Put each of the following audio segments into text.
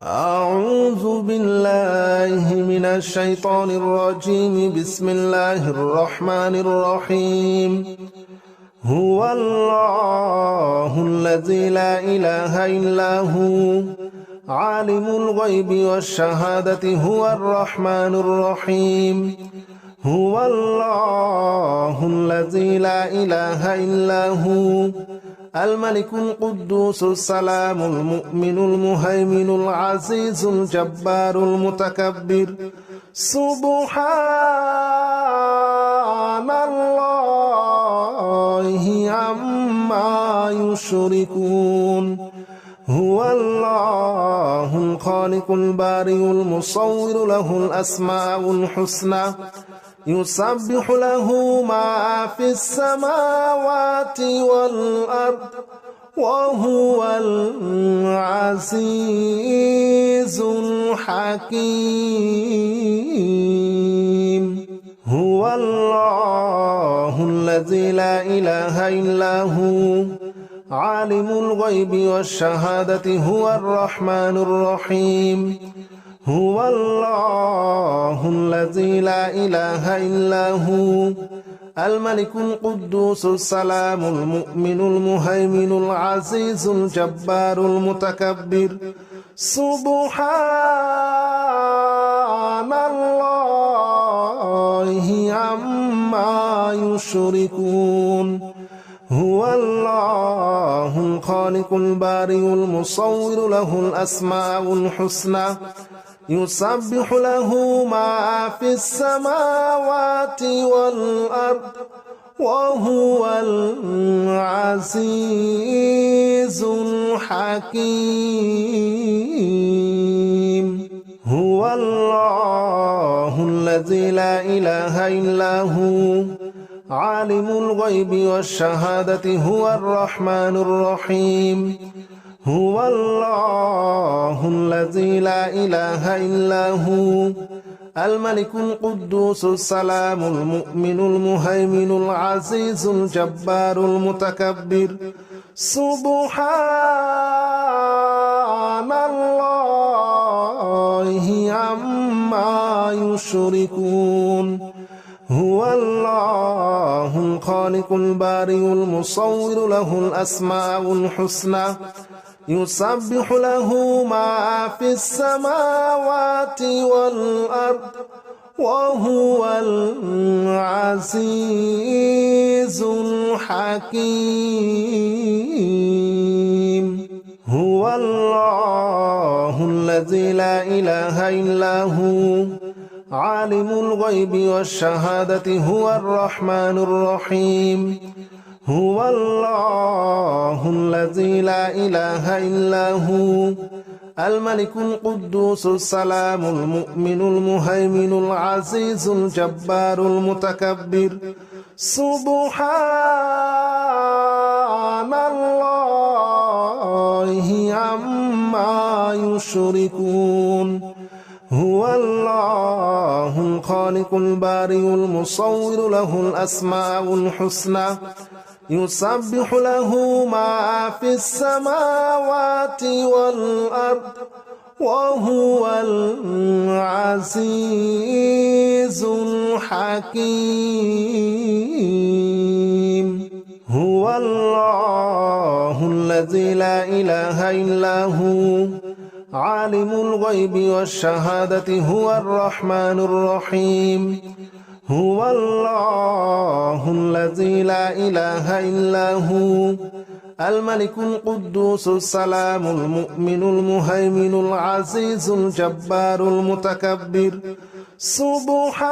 أعوذ بالله من الشيطان الرجيم. بسم الله الرحمن الرحيم. هو الله الذي لا إله إلا هو عالم الغيب والشهادة هو الرحمن الرحيم. هو الله الذي لا إله إلا هو الملك القدوس السلام المؤمن المهيمن العزيز الجبار المتكبر. سبحان الله عما يشركون. هو الله الخالق البارئ المصور له الأسماء الحسنى يسبح له ما في السماوات والأرض وهو العزيز الحكيم. هو الله الذي لا إله إلا هو عالم الغيب والشهادة هو الرحمن الرحيم. هو الله الذي لا إله إلا هو الملك القدوس السلام المؤمن المهيمن العزيز الجبار المتكبر. سبحان الله عما يشركون. هو الله الخالق البارئ المصور له الأسماء الحسنى يسبح له ما في السماوات والأرض وهو العزيز الحكيم. هو الله الذي لا إله إلا هو عالم الغيب والشهادة هو الرحمن الرحيم. هو الله الذي لا إله إلا هو الملك القدوس السلام المؤمن المهيمن العزيز الجبار المتكبر. سبحان الله عما يشركون. هو الله الخالق البارئ المصور له الأسماء الحسنى يسبح له ما في السماوات والأرض وهو العزيز الحكيم. هو الله الذي لا إله إلا هو عالم الغيب والشهادة هو الرحمن الرحيم. هو الله الذي لا إله إلا هو الملك القدوس السلام المؤمن المهيمن العزيز الجبار المتكبر. سبحان الله عما يشركون. هو الله الخالق البارئ المصور له الأسماء الحسنى يسبح له ما في السماوات والأرض وهو العزيز الحكيم. هو الله الذي لا إله إلا هو عالم الغيب والشهادة هو الرحمن الرحيم. هو الله الذي لا إله إلا هو الملك القدوس السلام المؤمن المهيمن العزيز الجبار المتكبر. سبحان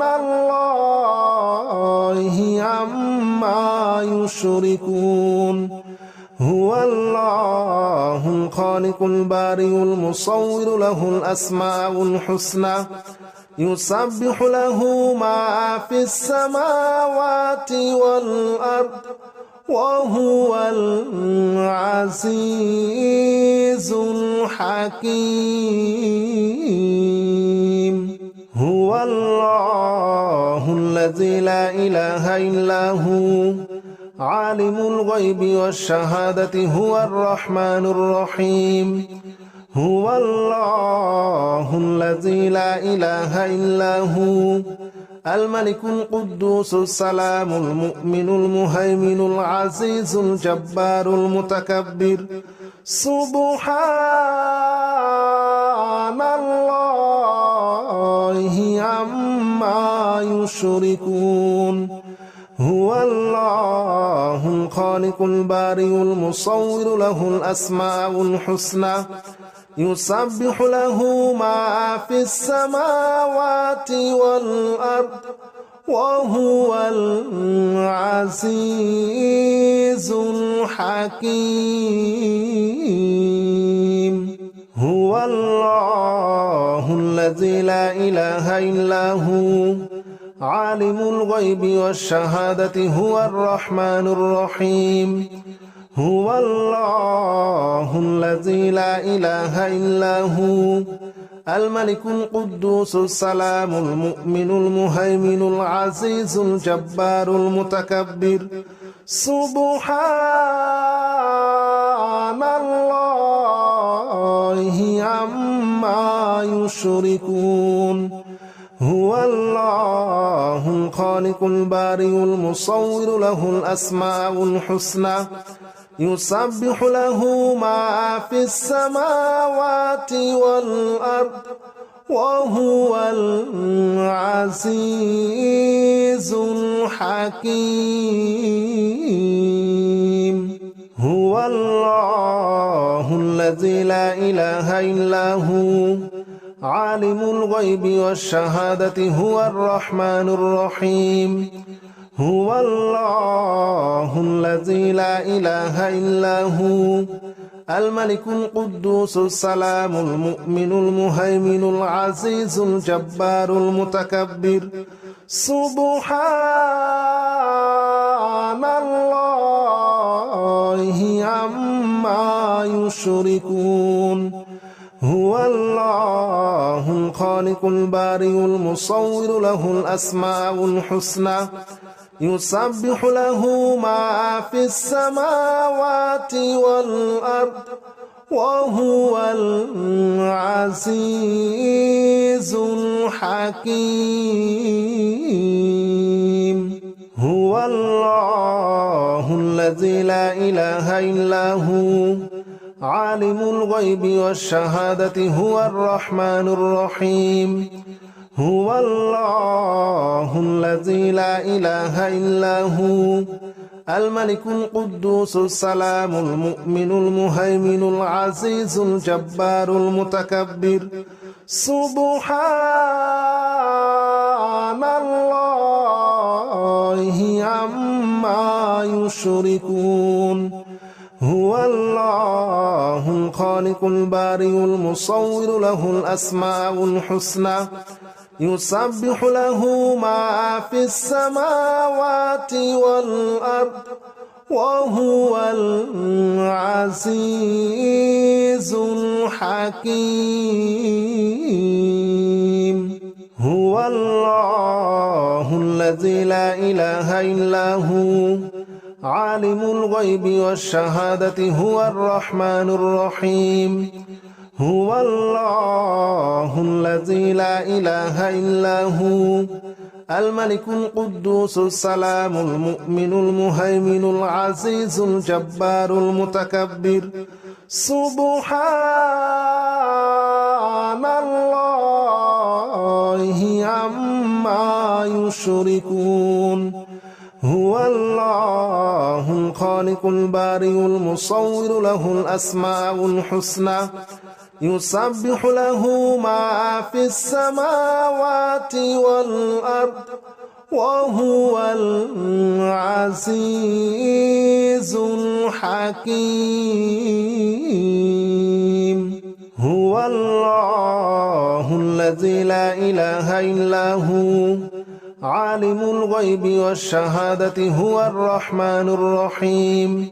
الله عما يشركون. هو الله الخالق البارئ المصور له الأسماء الحسنى يسبح له ما في السماوات والأرض وهو العزيز الحكيم. هو الله الذي لا إله إلا هو عالم الغيب والشهادة هو الرحمن الرحيم هو الله الذي لا إله إلا هو الملك القدوس السلام المؤمن المهيمن العزيز الجبار المتكبر سبحان الله عما يشركون هو الله الخالق البارئ المصور له الأسماء الحسنى يسبح له ما في السماوات والأرض وهو العزيز الحكيم هو الله الذي لا إله إلا هو عالم الغيب والشهادة هو الرحمن الرحيم هو الله الذي لا إله إلا هو الملك القدوس السلام المؤمن المهيمن العزيز الجبار المتكبر سبحان الله عما يشركون هو الله الخالق البارئ المصور له الأسماء الحسنى يسبح له ما في السماوات والأرض وهو العزيز الحكيم هو الله الذي لا إله إلا هو عالم الغيب والشهادة هو الرحمن الرحيم هو الله الذي لا إله إلا هو الملك القدوس السلام المؤمن المهيمن العزيز الجبار المتكبر سبحان الله عما يشركون هو الله الخالق البارئ المصور له الأسماء الحسنى يسبح له ما في السماوات والأرض وهو العزيز الحكيم هو الله الذي لا إله إلا هو عالم الغيب والشهادة هو الرحمن الرحيم هو الله الذي لا إله إلا هو الملك القدوس السلام المؤمن المهيمن العزيز الجبار المتكبر سبحان الله عما يشركون هو الله الخالق البارئ المصور له الأسماء الحسنى يسبح له ما في السماوات والأرض وهو العزيز الحكيم هو الله الذي لا إله إلا هو عالم الغيب والشهادة هو الرحمن الرحيم هو الله الذي لا إله إلا هو الملك القدوس السلام المؤمن المهيمن العزيز الجبار المتكبر سبحان الله عما يشركون هو الله الخالق البارئ المصور له الأسماء الحسنى يسبح له ما في السماوات والأرض وهو العزيز الحكيم هو الله الذي لا إله إلا هو عالم الغيب والشهادة هو الرحمن الرحيم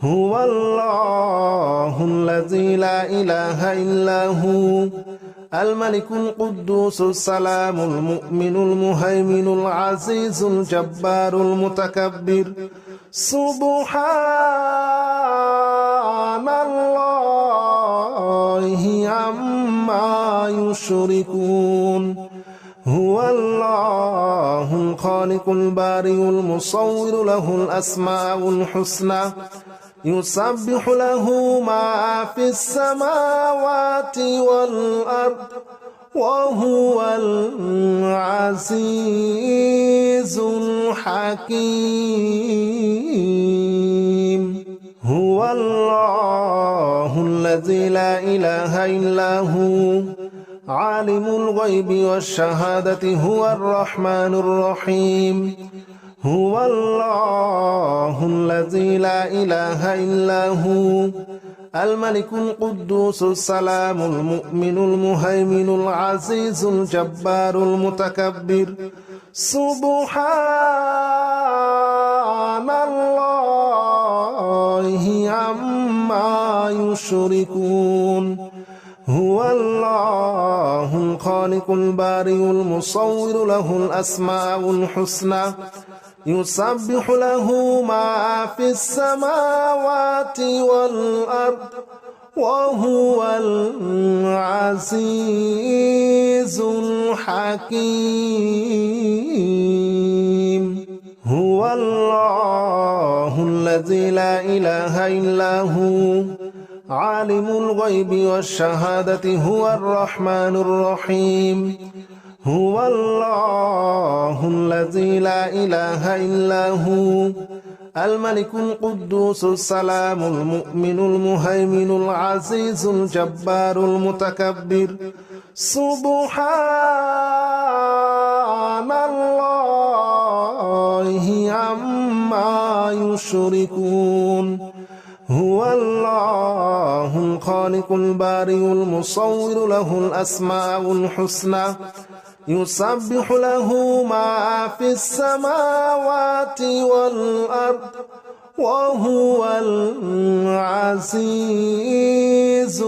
هو الله الذي لا إله إلا هو الملك القدوس السلام المؤمن المهيمن العزيز الجبار المتكبر سبحان الله عما يشركون هو الله الخالق البارئ المصور له الأسماء الحسنى يسبح له ما في السماوات والأرض وهو العزيز الحكيم هو الله الذي لا إله إلا هو عالم الغيب والشهادة هو الرحمن الرحيم هو الله الذي لا إله إلا هو الملك القدوس السلام المؤمن المهيمن العزيز الجبار المتكبر سبحان الله عما يشركون هو الله الخالق البارئ المصور له الأسماء الحسنى يسبح له ما في السماوات والأرض وهو العزيز الحكيم هو الله الذي لا إله إلا هو عالم الغيب والشهادة هو الرحمن الرحيم هو الله الذي لا إله إلا هو الملك القدوس السلام المؤمن المهيمن العزيز الجبار المتكبر سبحان الله عما يشركون هو الله الخالق البارئ المصور له الأسماء الحسنى يسبح له ما في السماوات والأرض وهو العزيز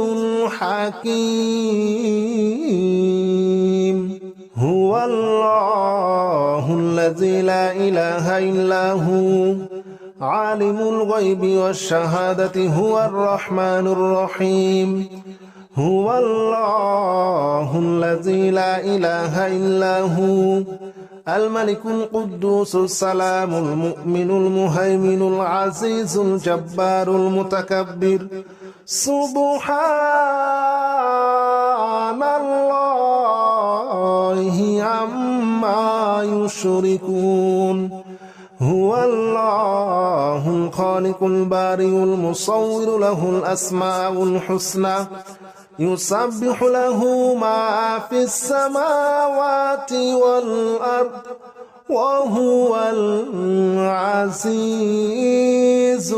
الحكيم هو الله الذي لا إله إلا هو عالم الغيب والشهادة هو الرحمن الرحيم هو الله الذي لا إله إلا هو الملك القدوس السلام المؤمن المهيمن العزيز الجبار المتكبر سبحان الله عما يشركون هو الله الخالق البارئ المصور له الأسماء الحسنى يسبح له ما في السماوات والأرض وهو العزيز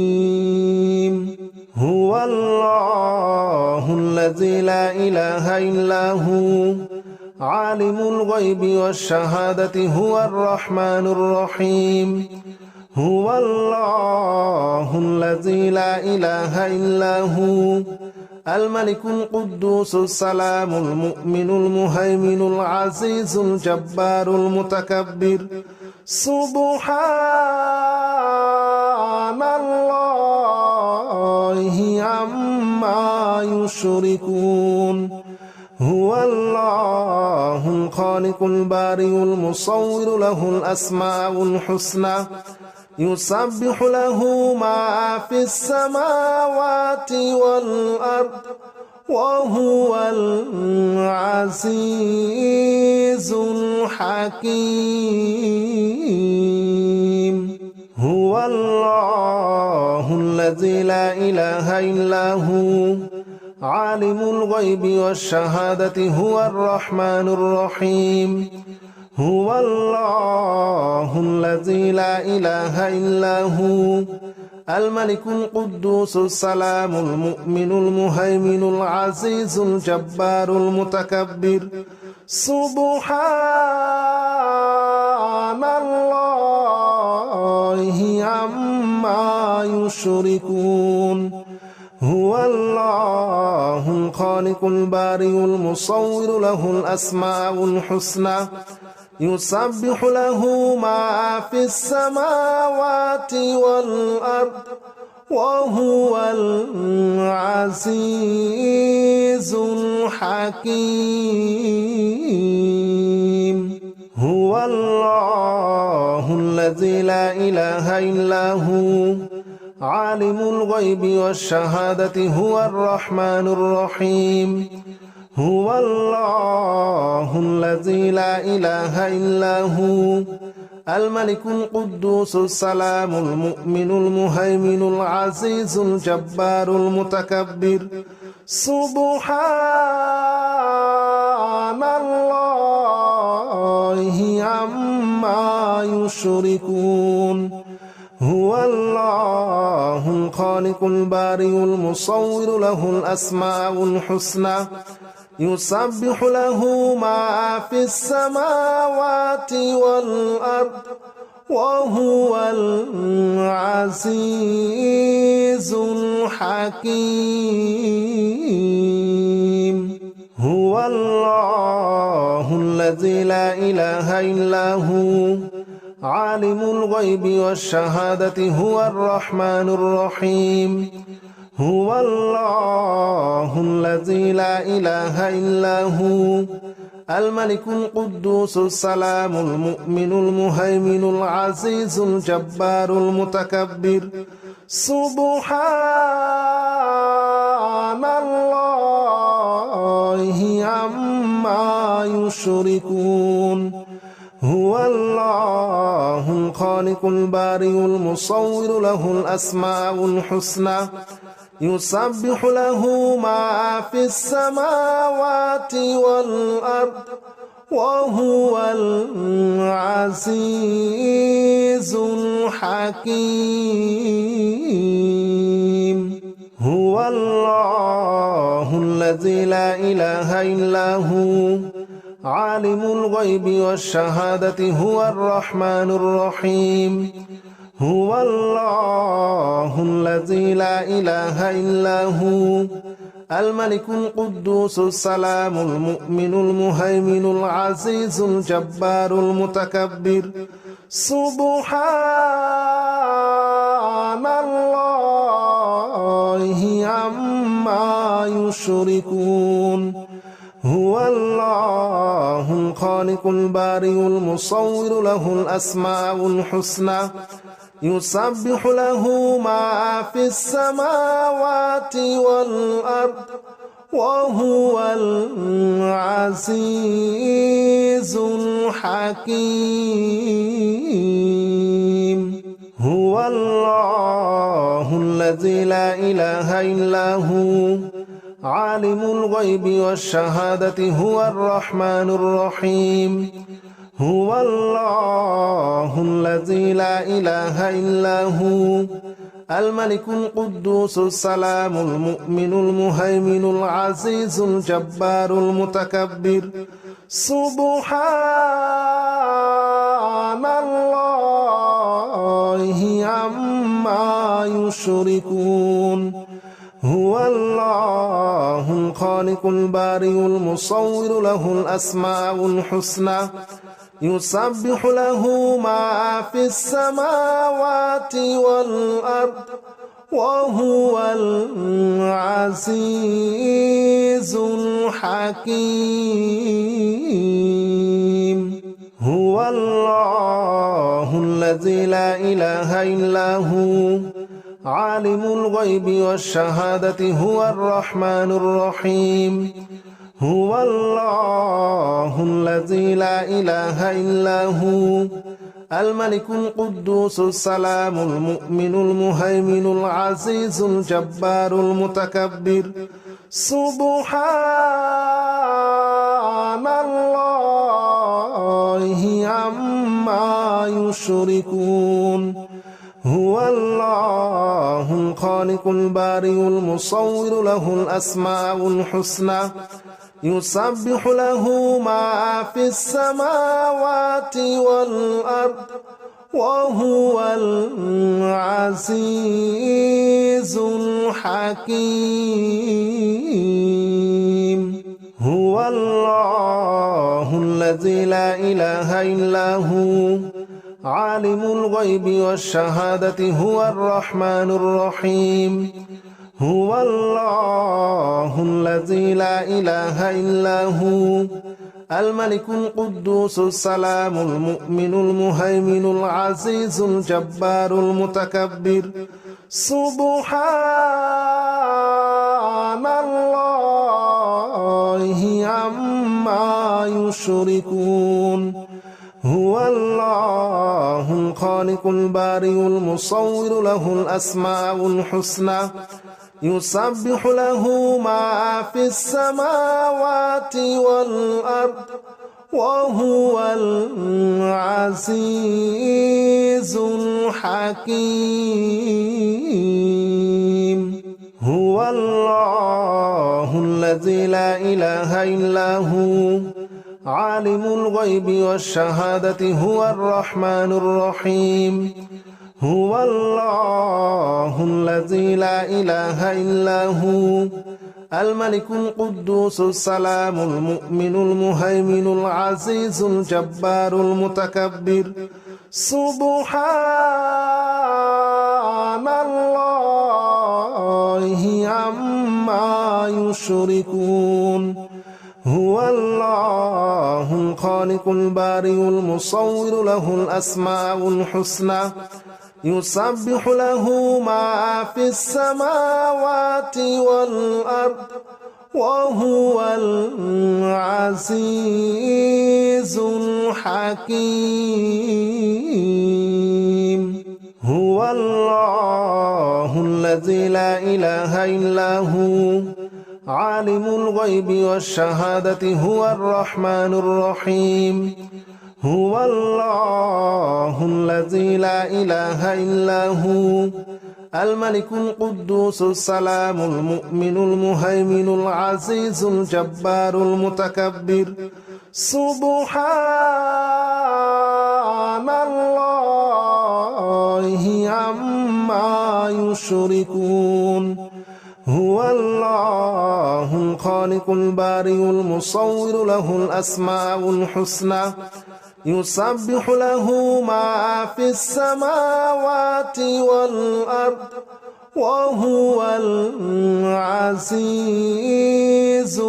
الحكيم هو الله الذي لا إله إلا هو عالم الغيب والشهادة هو الرحمن الرحيم هو الله الذي لا إله إلا هو الملك القدوس السلام المؤمن المهيمن العزيز الجبار المتكبر سبحان الله عما يشركون هو الله الخالق البارئ المصور له الأسماء الحسنى يسبح له ما في السماوات والأرض وهو العزيز الحكيم هو الله الذي لا إله إلا هو عالم الغيب والشهادة هو الرحمن الرحيم هو الله الذي لا إله إلا هو الملك القدوس السلام المؤمن المهيمن العزيز الجبار المتكبر سبحان الله عما يشركون هو الله الخالق البارئ المصور له الأسماء الحسنى يسبح له ما في السماوات والأرض وهو العزيز الحكيم هو الله الذي لا إله إلا هو عالم الغيب والشهادة هو الرحمن الرحيم هو الله الذي لا إله إلا هو الملك القدوس السلام المؤمن المهيمن العزيز الجبار المتكبر سبحان الله عما يشركون هو الله الخالق البارئ المصور له الأسماء الحسنى يسبح له ما في السماوات والأرض وهو العزيز الحكيم هو الله الذي لا إله إلا هو عالم الغيب والشهادة هو الرحمن الرحيم هو الله الذي لا إله إلا هو الملك القدوس السلام المؤمن المهيمن العزيز الجبار المتكبر سبحان الله عما يشركون هو الله الخالق البارئ المصور له الأسماء الحسنى يسبح له ما في السماوات والأرض وهو العزيز الحكيم هو الله الذي لا إله إلا هو عالم الغيب والشهادة هو الرحمن الرحيم هو الله الذي لا إله إلا هو الملك القدوس السلام المؤمن المهيمن العزيز الجبار المتكبر سبحان الله عما يشركون هو الله الخالق البارئ المصور له الأسماء الحسنى يسبح له ما في السماوات والأرض وهو العزيز الحكيم هو الله الذي لا إله إلا هو عالم الغيب والشهادة هو الرحمن الرحيم هو الله الذي لا إله إلا هو الملك القدوس السلام المؤمن المهيمن العزيز الجبار المتكبر سبحان الله عما يشركون هو الله الخالق البارئ المصور له الأسماء الحسنى يسبح له ما في السماوات والأرض وهو العزيز الحكيم هو الله الذي لا إله إلا هو عالم الغيب والشهادة هو الرحمن الرحيم هو الله الذي لا إله إلا هو الملك القدوس السلام المؤمن المهيمن العزيز الجبار المتكبر سبحان الله عما يشركون هو الله الخالق البارئ المصور له الأسماء الحسنى يسبح له ما في السماوات والأرض وهو العزيز الحكيم هو الله الذي الذي لا إله إلا هو عالم الغيب والشهادة هو الرحمن الرحيم هو الله الذي لا إله إلا هو الملك القدوس السلام المؤمن المهيمن العزيز الجبار المتكبر سبحان الله عما يشركون هو الله الخالق البارئ المصور له الأسماء الحسنى يسبح له ما في السماوات والأرض وهو العزيز الحكيم هو الله الذي لا إله إلا هو عالم الغيب والشهادة هو الرحمن الرحيم هو الله الذي لا إله إلا هو الملك القدوس السلام المؤمن المهيمن العزيز الجبار المتكبر سبحان الله عما يشركون هو الله الخالق البارئ المصور له الأسماء الحسنى يسبح له ما في السماوات والأرض وهو العزيز الحكيم هو الله الذي لا إله إلا هو عالم الغيب والشهادة هو الرحمن الرحيم هو الله الذي لا إله إلا هو الملك القدوس السلام المؤمن المهيمن العزيز الجبار المتكبر سبحان الله عما يشركون هو الله الخالق البارئ المصور له الأسماء الحسنى يسبح له ما في السماوات والأرض وهو العزيز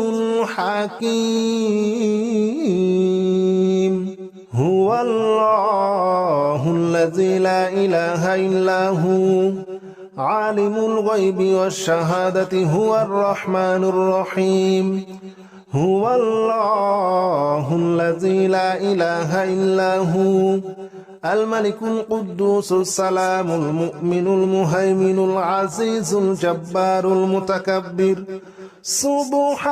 الحكيم هو الله الذي لا إله إلا هو عالم الغيب والشهادة هو الرحمن الرحيم هو الله الذي لا إله إلا هو الملك القدوس السلام المؤمن المهيمن العزيز الجبار المتكبر سبحان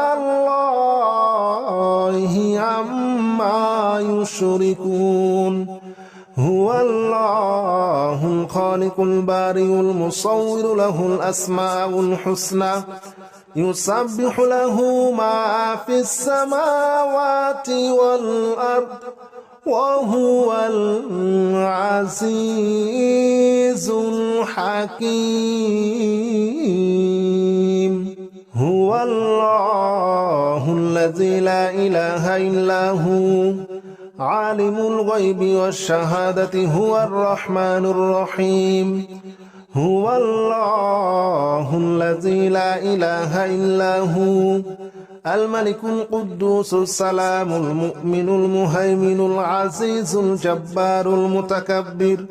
الله عما يشركون هو الله الخالق البارئ المصور له الأسماء الحسنى يسبح له ما في السماوات والأرض وهو العزيز الحكيم هو الله الذي لا إله إلا هو عالم الغيب والشهادة هو الرحمن الرحيم هو الله الذي لا إله إلا هو الملك القدوس السلام المؤمن المهيمن العزيز الجبار المتكبر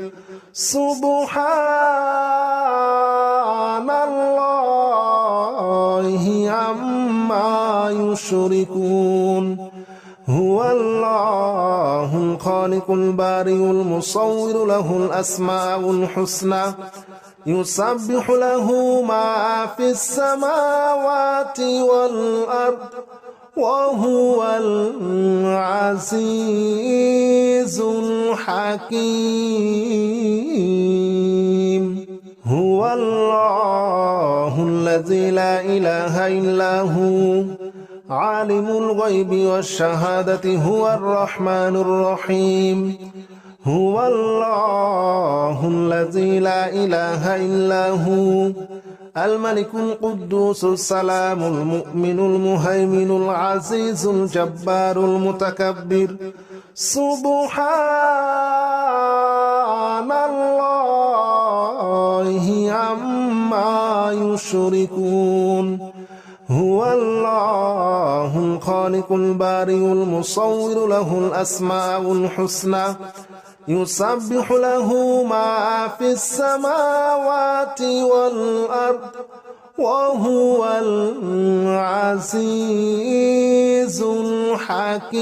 سبحان الله عما يشركون هو الله الخالق البارئ المصور له الأسماء الحسنى يسبح له ما في السماوات والأرض وهو العزيز الحكيم هو الله الذي لا إله إلا هو عالم الغيب والشهادة هو الرحمن الرحيم هو الله الذي لا إله إلا هو الملك القدوس السلام المؤمن المهيمن العزيز الجبار المتكبر سبحان الله عما يشركون هو الله الخالق البارئ المصور له الأسماء الحسنى يسبح له ما في السماوات والأرض وهو العزيز الحكيم.